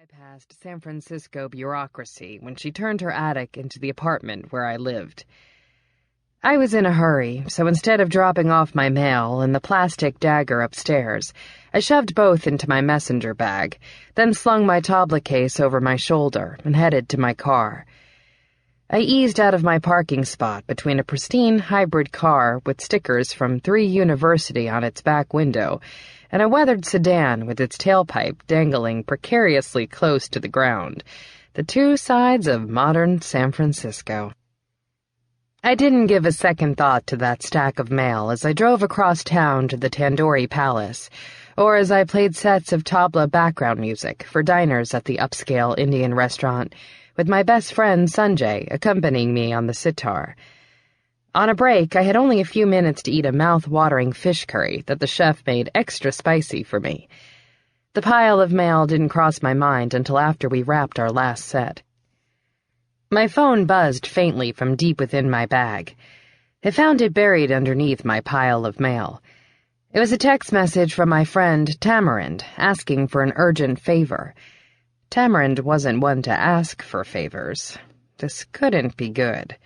Bypassed San Francisco bureaucracy when she turned her attic into the apartment where I lived. I was in a hurry, so instead of dropping off my mail and the plastic dagger upstairs, I shoved both into my messenger bag, then slung my tablet case over my shoulder and headed to my car. I eased out of my parking spot between a pristine hybrid car with stickers from 3 University on its back window and a weathered sedan with its tailpipe dangling precariously close to the ground, the two sides of modern San Francisco. I didn't give a second thought to that stack of mail as I drove across town to the Tantor Palace, or as I played sets of tabla background music for diners at the upscale Indian restaurant, with my best friend Sanjay accompanying me on the sitar. On a break, I had only a few minutes to eat a mouth-watering fish curry that the chef made extra spicy for me. The pile of mail didn't cross my mind until after we wrapped our last set. My phone buzzed faintly from deep within my bag. I found it buried underneath my pile of mail. It was a text message from my friend Tamarind asking for an urgent favor. Tamarind wasn't one to ask for favors. This couldn't be good.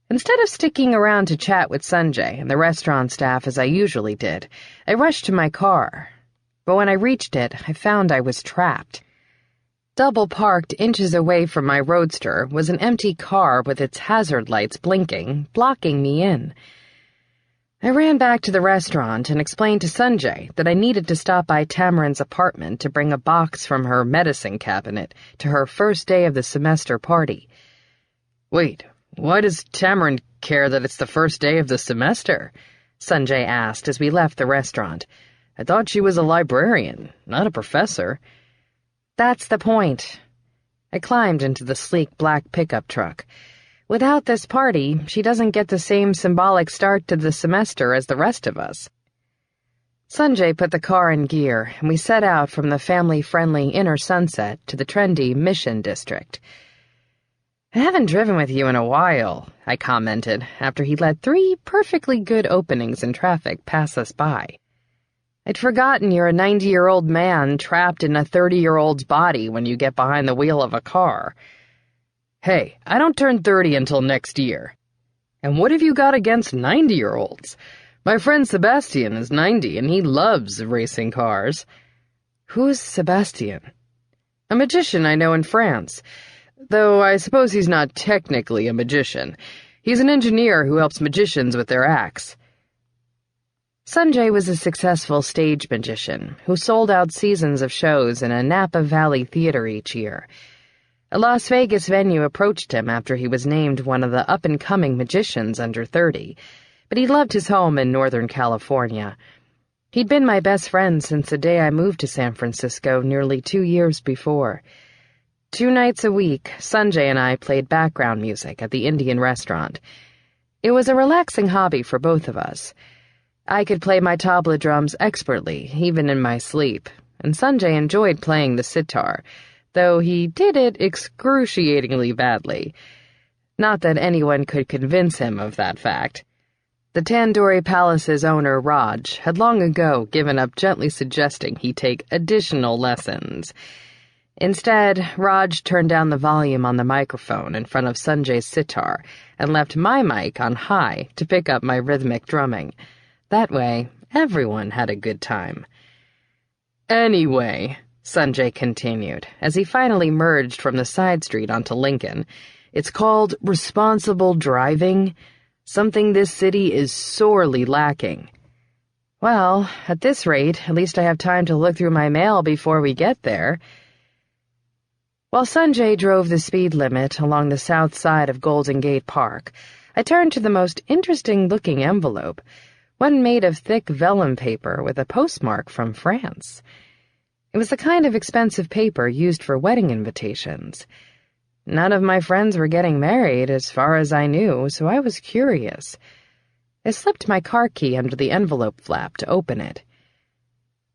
Instead of sticking around to chat with Sanjay and the restaurant staff as I usually did, I rushed to my car. But when I reached it, I found I was trapped. Double-parked inches away from my roadster was an empty car with its hazard lights blinking, blocking me in. I ran back to the restaurant and explained to Sanjay that I needed to stop by Tamarind's apartment to bring a box from her medicine cabinet to her first day of the semester party. "Wait, why does Tamarind care that it's the first day of the semester?" Sanjay asked as we left the restaurant. "I thought she was a librarian, not a professor." "That's the point." I climbed into the sleek black pickup truck. Without this party, she doesn't get the same symbolic start to the semester as the rest of us. Sanjay put the car in gear, and we set out from the family-friendly inner Sunset to the trendy Mission District. "I haven't driven with you in a while," I commented, after he let 3 perfectly good openings in traffic pass us by. "I'd forgotten you're a 90-year-old man trapped in a 30-year-old's body when you get behind the wheel of a car." "Hey, I don't turn 30 until next year." "And what have you got against 90-year-olds? My friend Sebastian is 90 and he loves racing cars." "Who's Sebastian?" "A magician I know in France. Though I suppose he's not technically a magician. He's an engineer who helps magicians with their acts." Sanjay was a successful stage magician who sold out seasons of shows in a Napa Valley theater each year. A Las Vegas venue approached him after he was named one of the up-and-coming magicians under 30, but he loved his home in Northern California. He'd been my best friend since the day I moved to San Francisco nearly 2 years before. 2 nights a week, Sanjay and I played background music at the Indian restaurant. It was a relaxing hobby for both of us. I could play my tabla drums expertly, even in my sleep, and Sanjay enjoyed playing the sitar, though he did it excruciatingly badly. Not that anyone could convince him of that fact. The Tantor Palace's owner, Raj, had long ago given up gently suggesting he take additional lessons. Instead, Raj turned down the volume on the microphone in front of Sanjay's sitar and left my mic on high to pick up my rhythmic drumming. That way, everyone had a good time. "Anyway," Sanjay continued, as he finally merged from the side street onto Lincoln, "it's called responsible driving, something this city is sorely lacking." "Well, at this rate, at least I have time to look through my mail before we get there." While Sanjay drove the speed limit along the south side of Golden Gate Park, I turned to the most interesting-looking envelope, one made of thick vellum paper with a postmark from France. It was the kind of expensive paper used for wedding invitations. None of my friends were getting married, as far as I knew, so I was curious. I slipped my car key under the envelope flap to open it.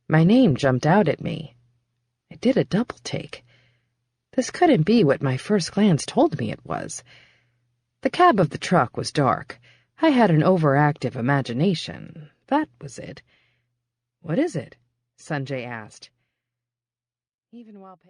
My name jumped out at me. I did a double take. This couldn't be what my first glance told me it was. The cab of the truck was dark. I had an overactive imagination. That was it. "What is it?" Sanjay asked. Even while